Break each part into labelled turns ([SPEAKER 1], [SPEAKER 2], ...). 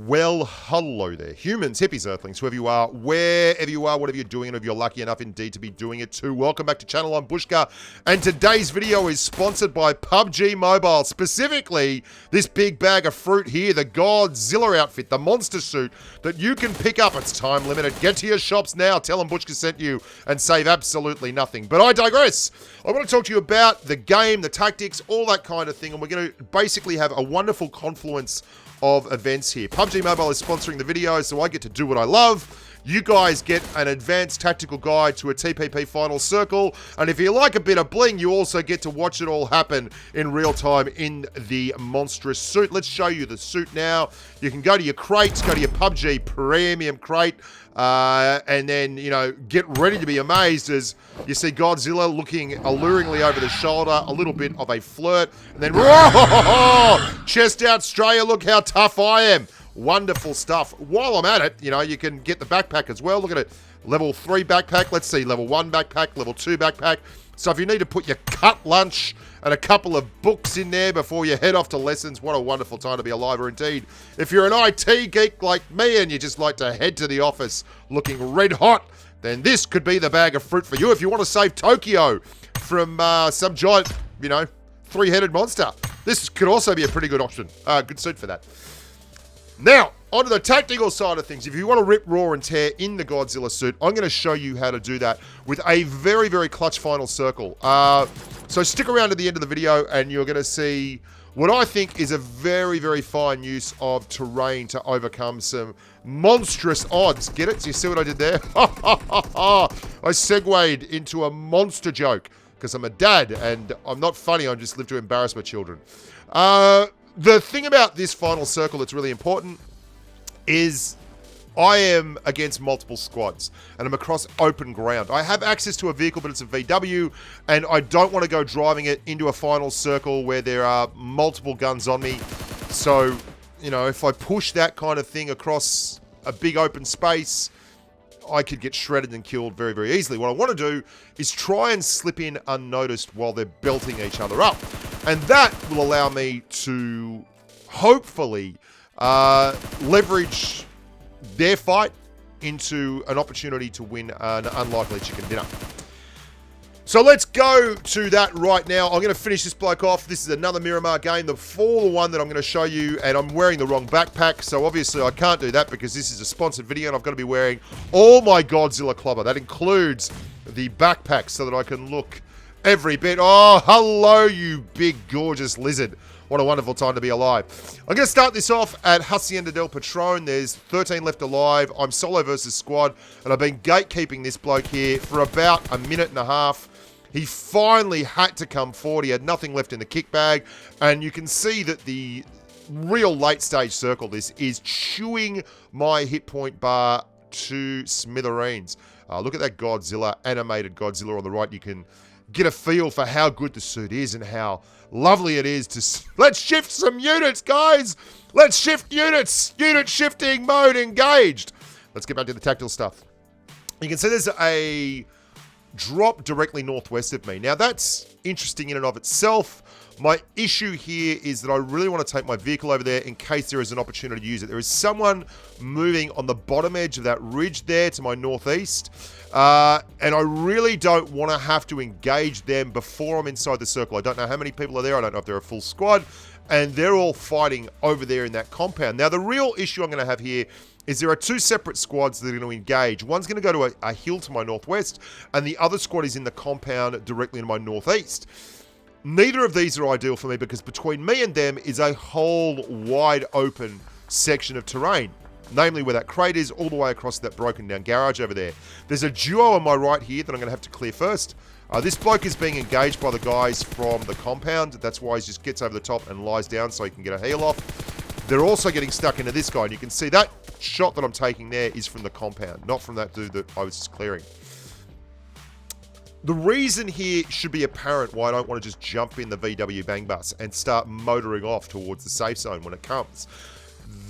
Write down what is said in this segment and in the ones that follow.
[SPEAKER 1] Well, hello there, humans, hippies, earthlings, whoever you are, wherever you are, whatever you're doing, and if you're lucky enough indeed to be doing it too. Welcome back to channel. I'm Bushka, and today's video is sponsored by PUBG Mobile. Specifically, this big bag of fruit here, the Godzilla outfit, the monster suit that you can pick up. It's time limited. Get to your shops now. Tell them Bushka sent you and save absolutely nothing. But I digress. I want to talk to you about the game, the tactics, all that kind of thing, and we're going to basically have a wonderful confluence of events here. PUBG Mobile is sponsoring the video, so I get to do what I love. You guys get an advanced tactical guide to a TPP final circle, and if you like a bit of bling, you also get to watch it all happen in real time in the monstrous suit. Let's show you the suit now. You can go to your crates, go to your PUBG premium crate, and then, you know, get ready to be amazed as you see Godzilla looking alluringly over the shoulder, a little bit of a flirt, and then, whoa, chest out, Australia, look how tough I am. Wonderful stuff. While I'm at it, you know, you can get the backpack as well. Look at it. Level 3 backpack. Let's see. Level 1 backpack. Level 2 backpack. So if you need to put your cut lunch and a couple of books in there before you head off to lessons, what a wonderful time to be alive. Or indeed, if you're an IT geek like me and you just like to head to the office looking red hot, then this could be the bag of fruit for you. If you want to save Tokyo from some giant, you know, three-headed monster, this could also be a pretty good option. Good suit for that. Now, onto the tactical side of things. If you want to rip, roar, and tear in the Godzilla suit, I'm going to show you how to do that with a very, very clutch final circle. So stick around to the end of the video and you're going to see what I think is a very, very fine use of terrain to overcome some monstrous odds. Get it? Do you see what I did there? I segued into a monster joke because I'm a dad and I'm not funny. I just live to embarrass my children. The thing about this final circle that's really important is I am against multiple squads and I'm across open ground. I have access to a vehicle, but it's a VW, and I don't want to go driving it into a final circle where there are multiple guns on me. So, you know, if I push that kind of thing across a big open space, I could get shredded and killed very, very easily. What I want to do is try and slip in unnoticed while they're belting each other up. And that will allow me to hopefully leverage their fight into an opportunity to win an unlikely chicken dinner. So let's go to that right now. I'm going to finish this bloke off. This is another Miramar game, the one that I'm going to show you, and I'm wearing the wrong backpack, so obviously I can't do that because this is a sponsored video and I've got to be wearing all my Godzilla clobber. That includes the backpack so that I can look every bit. Oh, hello, you big, gorgeous lizard. What a wonderful time to be alive. I'm going to start this off at Hacienda del Patron. There's 13 left alive. I'm solo versus squad, and I've been gatekeeping this bloke here for about a minute and a half. He finally had to come forward. He had nothing left in the kick bag, and you can see that the real late stage circle, this is chewing my hit point bar to smithereens. Look at that Godzilla, animated Godzilla on the right. You can get a feel for how good the suit is and how lovely it is to... Let's shift some units, guys! Let's shift units! Unit shifting mode engaged! Let's get back to the tactical stuff. You can see there's a drop directly northwest of me. Now, that's interesting in and of itself. My issue here is that I really want to take my vehicle over there in case there is an opportunity to use it. There is someone moving on the bottom edge of that ridge there to my northeast. And I really don't want to have to engage them before I'm inside the circle. I don't know how many people are there. I don't know if they're a full squad. And they're all fighting over there in that compound. Now, the real issue I'm going to have here is there are two separate squads that are going to engage. One's going to go to a hill to my northwest, and the other squad is in the compound directly to my northeast. Neither of these are ideal for me because between me and them is a whole wide open section of terrain. Namely where that crate is, all the way across that broken down garage over there. There's a duo on my right here that I'm going to have to clear first. This bloke is being engaged by the guys from the compound. That's why he just gets over the top and lies down so he can get a heal off. They're also getting stuck into this guy, and you can see that shot that I'm taking there is from the compound, not from that dude that I was just clearing. The reason here should be apparent why I don't want to just jump in the VW bang bus and start motoring off towards the safe zone when it comes.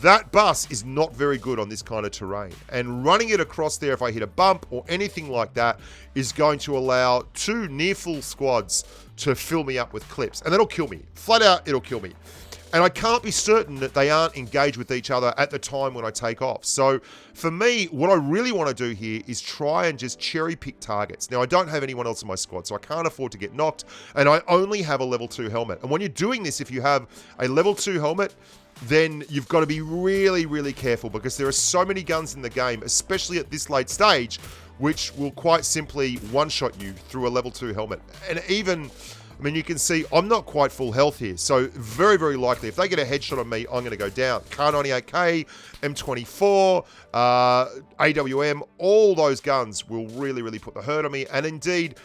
[SPEAKER 1] That bus is not very good on this kind of terrain, and running it across there if I hit a bump or anything like that is going to allow two near full squads to fill me up with clips, and that'll kill me. Flat out, it'll kill me. And I can't be certain that they aren't engaged with each other at the time when I take off. So for me, what I really want to do here is try and just cherry pick targets. Now, I don't have anyone else in my squad, so I can't afford to get knocked, and I only have a level 2 helmet. And when you're doing this, if you have a level 2 helmet, then you've got to be really, really careful, because there are so many guns in the game, especially at this late stage, which will quite simply one-shot you through a level 2 helmet. And even, I mean, you can see I'm not quite full health here, so very, very likely if they get a headshot on me, I'm going to go down. Kar 98K, M24, AWM, all those guns will really, really put the hurt on me. And indeed,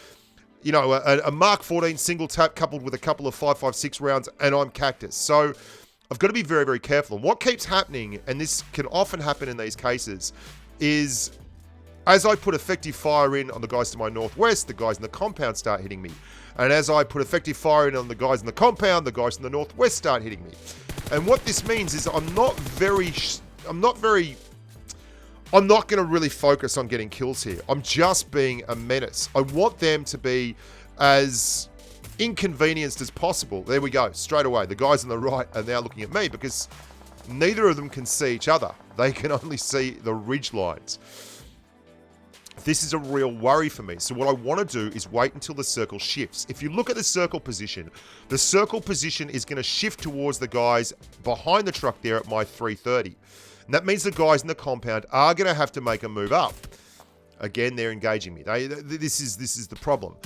[SPEAKER 1] you know, a Mark 14 single tap coupled with a couple of 5.56 rounds, and I'm Cactus. So I've got to be very, very careful. And what keeps happening, and this can often happen in these cases, is as I put effective fire in on the guys to my northwest, the guys in the compound start hitting me. And as I put effective fire in on the guys in the compound, the guys in the northwest start hitting me. And what this means is I'm not going to really focus on getting kills here. I'm just being a menace. I want them to be as inconvenienced as possible. There we go, straight away. The guys on the right are now looking at me because neither of them can see each other. They can only see the ridge lines. This is a real worry for me. So what I want to do is wait until the circle shifts. If you look at the circle position is going to shift towards the guys behind the truck there at my 330. And that means the guys in the compound are going to have to make a move up. Again, they're engaging me. This is the problem.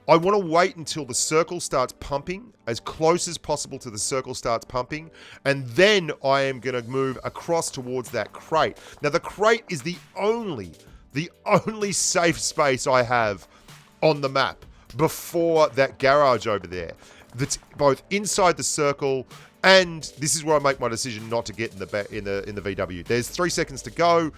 [SPEAKER 1] I want to wait until the circle starts pumping, as close as possible to the circle starts pumping, and then I am going to move across towards that crate. Now, the crate is the only safe space I have on the map before that garage over there. That's both inside the circle, and this is where I make my decision not to get in the VW. There's 3 seconds to go.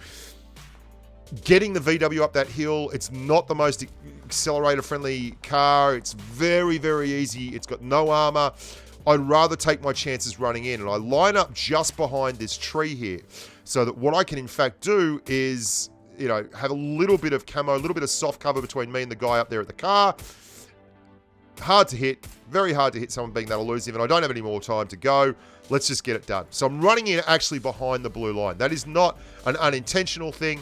[SPEAKER 1] Getting the VW up that hill, it's not the most accelerator-friendly car. It's very, very easy. It's got no armor. I'd rather take my chances running in, and I line up just behind this tree here, so that what I can in fact do is, you know, have a little bit of camo, a little bit of soft cover between me and the guy up there at the car. Hard to hit, very hard to hit someone being that elusive, and I don't have any more time to go. Let's just get it done. So I'm running in actually behind the blue line. That is not an unintentional thing.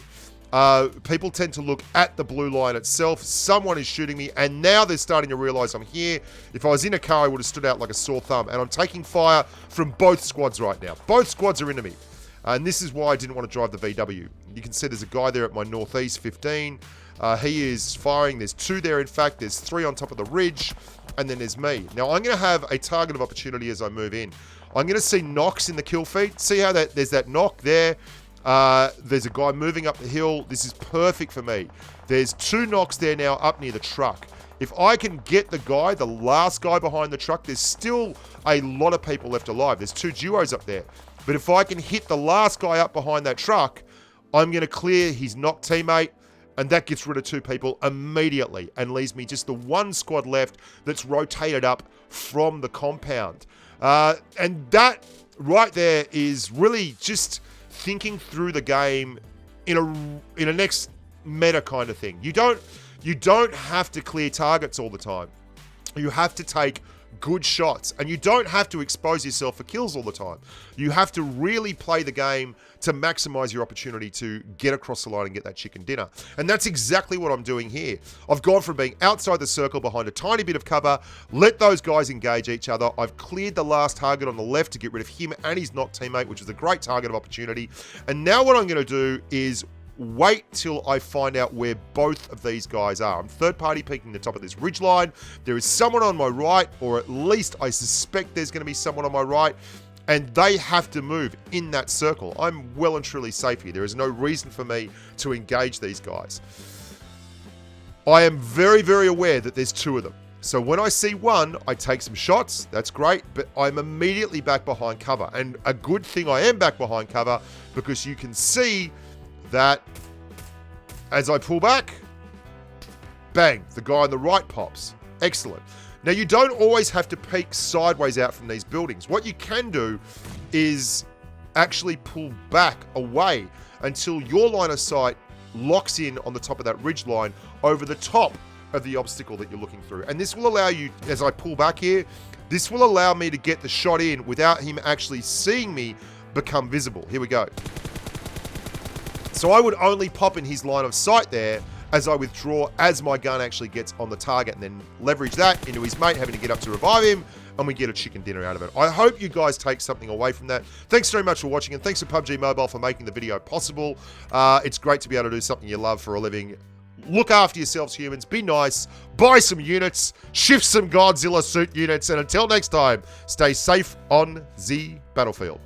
[SPEAKER 1] People tend to look at the blue line itself. Someone is shooting me, and now they're starting to realize I'm here. If I was in a car, I would have stood out like a sore thumb, and I'm taking fire from both squads right now. Both squads are into me, and this is why I didn't want to drive the VW. You can see there's a guy there at my northeast 15. He is firing. There's 2 there, in fact. There's 3 on top of the ridge, and then there's me. Now, I'm going to have a target of opportunity as I move in. I'm going to see knocks in the kill feed. See how there's that knock there? There's a guy moving up the hill. This is perfect for me. There's 2 knocks there now up near the truck. If I can get the last guy behind the truck, there's still a lot of people left alive. There's 2 duos up there. But if I can hit the last guy up behind that truck, I'm going to clear his knocked teammate, and that gets rid of 2 people immediately and leaves me just the 1 squad left that's rotated up from the compound. And that right there is really just thinking through the game in a next meta kind of thing. You don't have to clear targets all the time. You have to take good shots, and you don't have to expose yourself for kills all the time. You have to really play the game to maximize your opportunity to get across the line and get that chicken dinner. And that's exactly what I'm doing here. I've gone from being outside the circle behind a tiny bit of cover, let those guys engage each other. I've cleared the last target on the left to get rid of him and his knocked teammate, which is a great target of opportunity. And now what I'm going to do is wait till I find out where both of these guys are. I'm third party peeking the top of this ridge line. There is someone on my right, or at least I suspect there's going to be someone on my right, and they have to move in that circle. I'm well and truly safe here. There is no reason for me to engage these guys. I am very, very aware that there's 2 of them. So when I see one, I take some shots. That's great, but I'm immediately back behind cover. And a good thing I am back behind cover, because you can see that as I pull back, bang, the guy on the right pops. Excellent. Now, you don't always have to peek sideways out from these buildings. What you can do is actually pull back away until your line of sight locks in on the top of that ridge line over the top of the obstacle that you're looking through. And this will allow you, as I pull back here, this will allow me to get the shot in without him actually seeing me become visible. Here we go. So I would only pop in his line of sight there as I withdraw, as my gun actually gets on the target, and then leverage that into his mate having to get up to revive him, and we get a chicken dinner out of it. I hope you guys take something away from that. Thanks very much for watching, and thanks to PUBG Mobile for making the video possible. It's great to be able to do something you love for a living. Look after yourselves, humans. Be nice. Buy some units. Shift some Godzilla suit units. And until next time, stay safe on the battlefield.